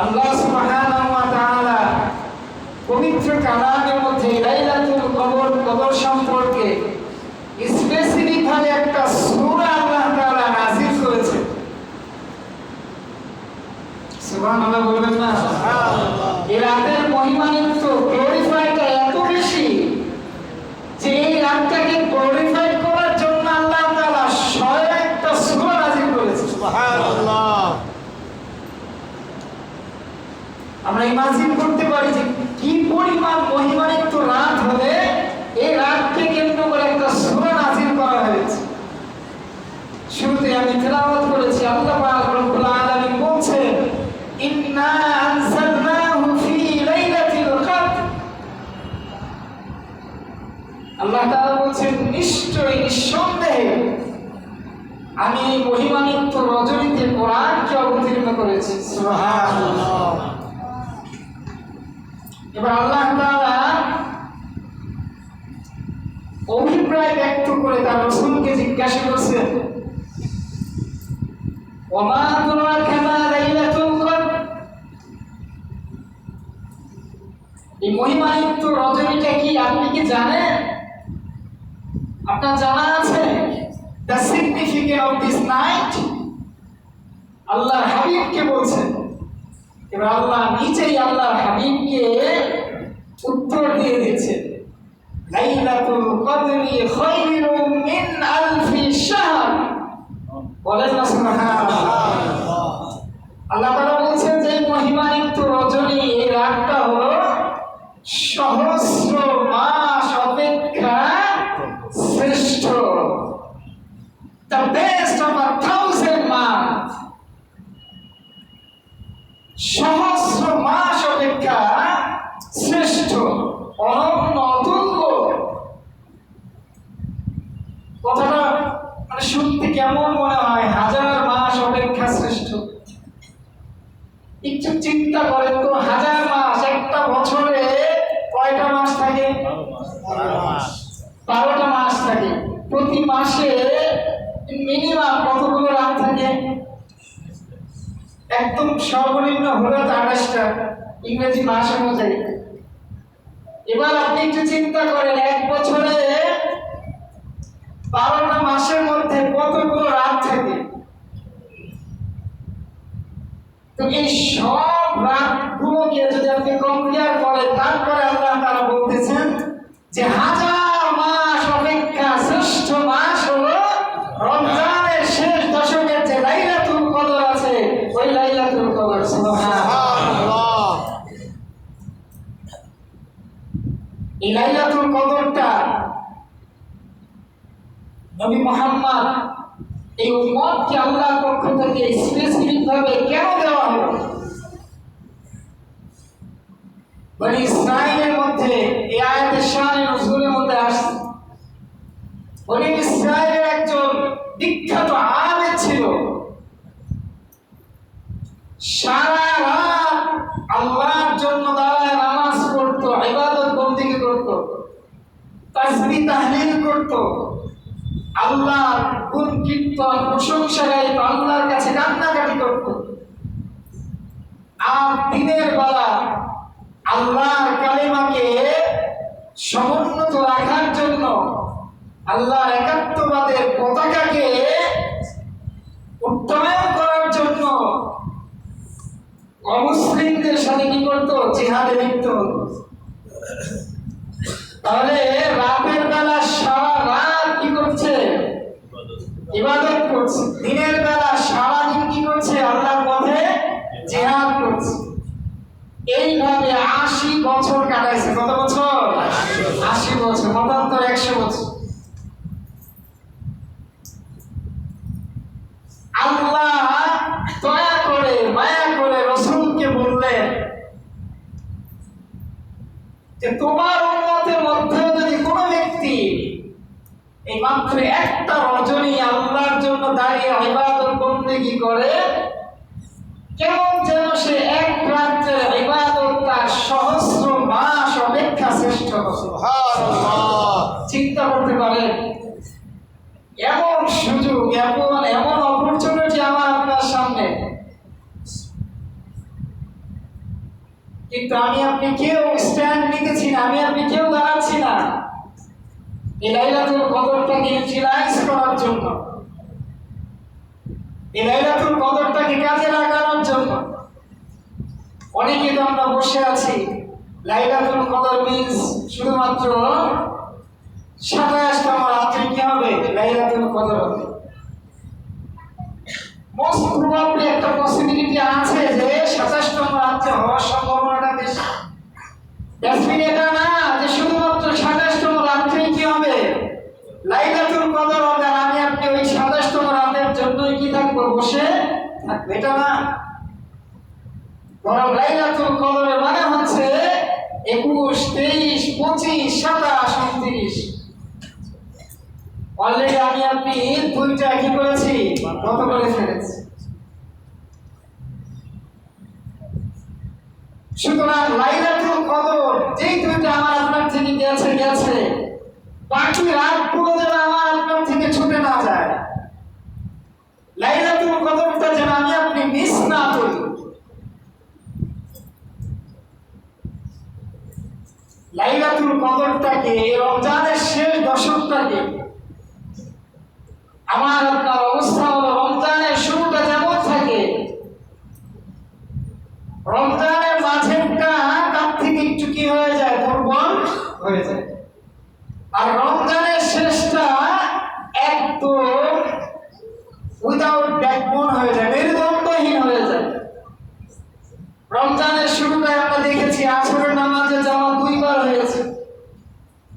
আল্লাহ সুবহানাহু ওয়া তাআলা পবিত্র কালামের মধ্যে লাইলাতুল কদর সম্পর্কে স্পেসিফিক ভাবে একটা সূরা আল্লাহ তাআলা নাযিল করেছেন। সুবহানাল্লাহ বলবেন না? সুবহানাল্লাহ। এই রাতের মহিমান্বিত গ্লোরিফাইটা এত বেশি যে এই রাতটাকে গ্লোরিফাই করার জন্য আল্লাহ তাআলা স্বয়ং একটা সূরা নাযিল করেছেন। সুবহানাল্লাহ। আমরা ইমাজিন করতে পারি যে কি পরিমাণ মহিমান্বিত রাত হলে এই রাতকে কেন্দ্র করে একটা সূরা নাযিল করা হয়েছে। শুরুতে আমি তেলাওয়াত করেছি, আল্লাহ পাক রব্বুল আলামিন বলছেন, ইন্না আনজালনাহু ফি লাইলাতিল কদর। আল্লাহ তাআলা বলছেন, নিশ্চয়ই নিঃসন্দেহে আমি এই মহিমান্বিত রজনীতে কোরআনকে অবতীর্ণ করেছি। সুবহানাল্লাহ। এবার আল্লাহ তাআলা অভিপ্রায় ব্যক্ত করে তার রাসূলকে জিজ্ঞাসা করছেন, ওমা আদরাকা মা লাইলাতুল কদর। এই মহিমান্বিত রজনীটা কি আপনি কি জানেন? আপনার জানা আছে the significance of this night? আল্লাহ হাবিবকে বলছেন। এবার আল্লাহ নিজেই আল্লাহ হাবিবকে উত্তর দিয়ে দিচ্ছেন, লাইলাতুল কদরি খায়রুম মিন আলফি শাহর। বলেন না সুবহানাল্লাহ। আল্লাহ তাআলা বলছেন যে মহিমান্বিত রজনী, এই রাতটা হলো সহস্র মাস অপেক্ষা শ্রেষ্ঠ, the best of 1,000 months। সহস্র মাস অপেক্ষা শ্রেষ্ঠ, অনন্য, অতুল্য। কথাটা মানে শুনতে কেমন মনে হয়? হাজার মাস অপেক্ষা শ্রেষ্ঠ। একটু চিন্তা করেন তো, হাজার মাস, একটা বছরে কয়টা মাস থাকে? 12টা মাস থাকে। প্রতি মাসে মিনিমাম কতগুলো রাত থাকে? একদম সর্বনিম্ন হলো 28টা ইংরেজি মাস অনুযায়ী। এবার আপনি একটু চিন্তা করেন, এক বছরে 12টা মাসের মধ্যে কতগুলো রাত থাকে? তো এই সব রাতগুলোকে যদি আপনি কম্পেয়ার করেন, তারপরে আল্লাহ তাআলা বলতেছেন যে হাজার মাস অপেক্ষা শ্রেষ্ঠ মাস হলো রমজানের শেষ দশকের যে লাইলাতুল কদর আছে, ওই লাইলাতুল কদর। সুবহানাল্লাহ। এই লাইলাতুল কদরটা নবী মুহাম্মদ এই উম্মতকে আল্লাহর পক্ষ থেকে স্পেসিফিক ভাবে কেন দেওয়া হলো? বনি ইসরাঈলের মধ্যে এই আয়াতের শানে নজরুলের মধ্যে আসছে, বনি ইসরাঈলের একজন বিখ্যাত আলেম ছিল, সারা রাত আল্লাহর জন্য দাঁড়ায় নামাজ পড়তো, ইবাদত বন্দেগী করতো, তাসবিহ তাহলিল করতো, আল্লাহর গুণ কীর্তন প্রশংসা গাইতো, আল্লাহর কাছে কান্নাকাটি করতো। আর দিনের বেলা আল্লাহর কালিমাকে সমুন্নত রাখার জন্য, আল্লাহর একাত্মবাদের পতাকাকে উত্তোলন করার জন্য অমুসলিমদের সাথে কি করতো? জিহাদে লিপ্ত হতো। তাহলে রাতের বেলা সারা রাত কি করছে? ইবাদত করছে। দিনের বেলা সারাদিন কি করছে? আল্লাহর পথে জিহাদ করছে। এইভাবে 80 বছর কাটাইছে। কত বছর? 80 বছর। মতান্তর 100 বছর। আল্লাহ দয়া করে মায়া করে রাসূলকে বললেন যে তোমার উম্মতের মধ্যে যদি কোনো ব্যক্তি এই মাত্র একটা রজনী আল্লাহর জন্য দাঁড়িয়ে ইবাদত বন্দেগী করে, কেমন যেন সে এক রাত্রের ইবাদত তার সহস্র মাস অপেক্ষা শ্রেষ্ঠ। সুবহানাল্লাহ। চিন্তা করতে পারেন, এমন সুযোগ, এমন অপরচুনিটি আমার আপনার সামনে। কিন্তু আমি আপনি কেউ স্ট্যান্ড নিতেছি না, আমি আপনি কেউ দাঁড়াচ্ছি না এই লাইলাতুল কদরটাকে ইউটিলাইজ করার জন্য, এই লাইলাতুল কদরটাকে কাজে লাগানোর জন্য। অনেকে তো আমরা বসে আছি, লাইলাতুল কদর মিন্স শুধুমাত্র 27তম রাত্রে কি হবে, লাইলাতুল কদর হবে। মোস্ট প্রবাবলি একটা পসিবিলিটি আছে যে 27তম রাত্রে হওয়ার সম্ভাবনাটা বেশি। ডেফিনেট এটা না যে শুধুমাত্র 27তম রাত্রে কি হবে, লাইলাতুল কদর হবে, আর আমি আপনি ওই 27তম রাতের জন্যই কি থাকবো, বসে থাকবো, এটা না। বরং লাইলাতুল কদরের মানে হচ্ছে 21, 23, 25, 27, 29। অলরেডি আমি আপনি দুইটা কি করেছি, কত করে ফেলেছি। সুতরাং লাইলাতুল কদর যেই দুইটা আমার আপনার থেকে গেছে, বাকি রাতগুলো যেন আমার আপনার থেকে ছুটে না যায়, লাইলাতুল কদরটা যেন আমি আপনি মিস না করি। লাইলাতুল কদরটাকে, রমজানের শেষ দশকটাকে, আমার আপনার অবস্থা হলো রমজানের শুরুটা যেমন থাকে, রমজানের মাঝেরটা তার থেকে একটু কি হয়ে যায়, দুর্বল হয়ে যায়, আর রমজানের শেষটা একদম উইদাউট ব্যাকবোন হয়ে যায়, মেরুদণ্ডহীন হয়ে যায়। রমজানের শুরুটায় আমরা দেখেছি আসরের নামাজে জামাত 2 বার হয়েছে,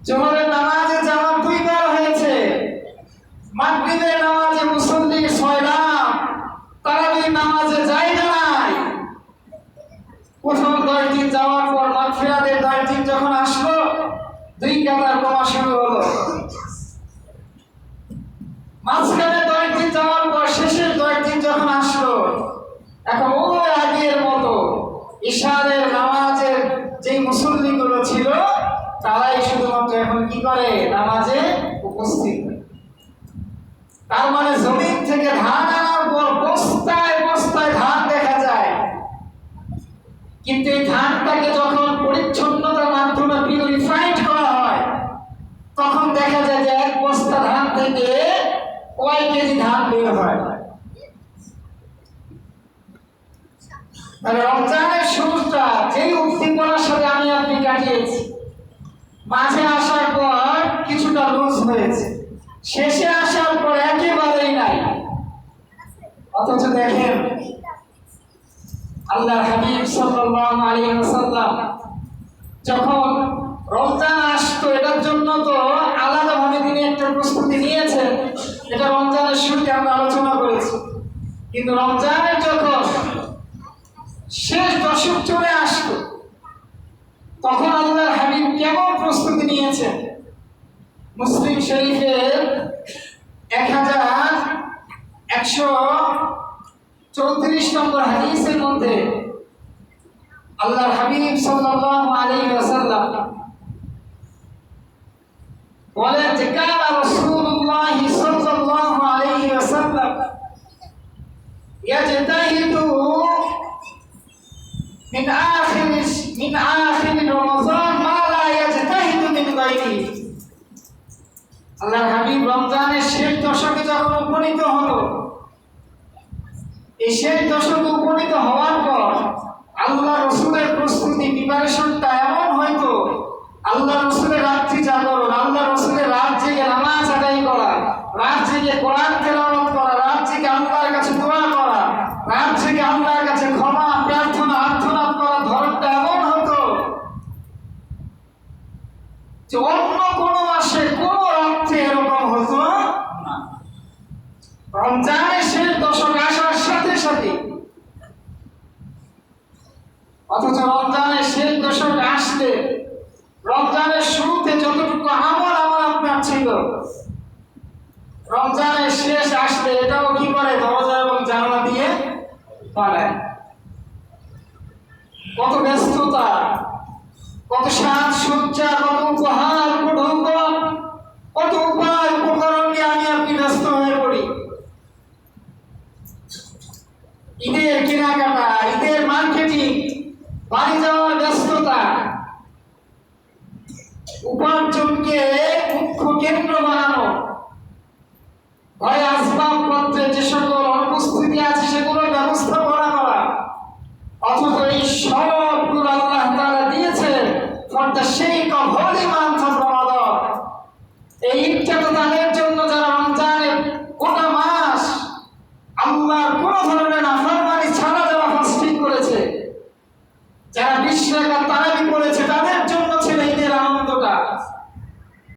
জোহরের নামাজে জামাত 2 বার হয়েছে, মাগরিবের নামাজে মুসল্লির 6 লাখ, তারাবির নামাজে জায়গা নাই। প্রথম 10 দিন যাওয়ার পর মাগফিরাতের 10 দিন যখন আসলো, 2 কাতার কমা শুরু হলো। মাঝখানে 10 দিন যাওয়ার পর শেষের 10 দিন যখন আসলো, এখন ওই আগের মতো ইশারের নামাজের যে মুসল্লিগুলো ছিল তারাই শুধুমাত্র এখন কি করে, নামাজে উপস্থিত। তার মানে জমিন থেকে ধান আনার পর বস্তায় বস্তায় ধান দেখা যায়, কিন্তু এই ধানটাকে যখন পরিচ্ছন্নতার মাধ্যমে পিউরিফাইড করা হয়, তখন দেখা যায় যে 1 বস্তা ধান থেকে কয় কেজি ধান বের হয়। তাহলে রমজানের শুরুটা যেই উদ্দীপনার সাথে আমি আপনি কাটিয়েছি, মাঝে আসার পর কিছুটা লুজ হয়েছে, শেষে আসার পর একেবারেই নাই। অথচ দেখেন আল্লাহর হাবিব সাল্লাল্লাহু আলাইহি ওয়াসাল্লাম যখন রমজান আসতো, এটার জন্য তো আলাদাভাবে তিনি একটা প্রস্তুতি নিয়েছেন, এটা রমজানের শুরুতে আমরা আলোচনা করেছি। কিন্তু রমজানের যখন শেষ দশক চলে আসতো, তখন আল্লাহর হাবিব কেমন প্রস্তুতি নিয়েছেন। মুসলিম শরীফের 1134 নম্বর হাদিসের মধ্যে আল্লাহর হাবিব সাল্লাল্লাহু আলাইহি ওয়াসাল্লাম বলেন যে কানা রাসূলুল্লাহ সাল্লাল্লাহু আলাইহি ওয়াসাল্লাম ইয়াজতাহিদু من آخر رمضان ما لا يجتهد من غيره। আল্লাহর হাবিব রমজানের শেষ দশকে যখন উপনীত হলো, এই শেষ দশকে উপনীত হওয়ার পর আল্লাহ রসুলের প্রস্তুতি, প্রিপারেশনটা এমন হয়তো, আল্লাহ রসুলের রাত্রি জাগরণ, আল্লাহ রসুলের রাত জেগে নামাজ আদায় করা, রাত জেগে কোরআন তেলাওয়াত করা, রাত জেগে আল্লাহর কাছে দোয়া করা, রাত জেগে আল্লাহর কাছে ক্ষমা প্রার্থনা আর্তনাদ করার ধরনটা এমন হতো যে অন্য কোন মাসে কোন রাত্রে এরকম হতো না। রমজানের শেষ দশক আসার সাথে সাথে, অথচ রমজানের শেষ দশক আসলে রমজানের শুরুতে যতটুকু আমল আমার আপনার ছিল, রমজানের শেষ আসলে এটাও কি করে, দরজা এবং জানালা দিয়ে পালায়। কত ব্যস্ততা, কত সাজসজ্জা, কত উপহার উপঢৌকন, কত উপায় উপকরণ নিয়ে আমি আপনি ব্যস্ত হয়ে পড়ি। ঈদের কেনাকাটা, ঈদের মার্কেটিং, বাড়ি যাওয়ার উপার্জনকে মুখ্য কেন্দ্র বানানো, ঘরে আসবাবপত্রে যে সকল অনুপস্থিতি আছে সেগুলোর ব্যবস্থা করা, অথচ এই সবগুলো আল্লাহ তাআলা দিয়েছেন for the sake of holy month of Ramadan. এই ঈদটা তো তাদের জন্য যারা রমজানের গোটা মাস আল্লাহর কোন ধরনের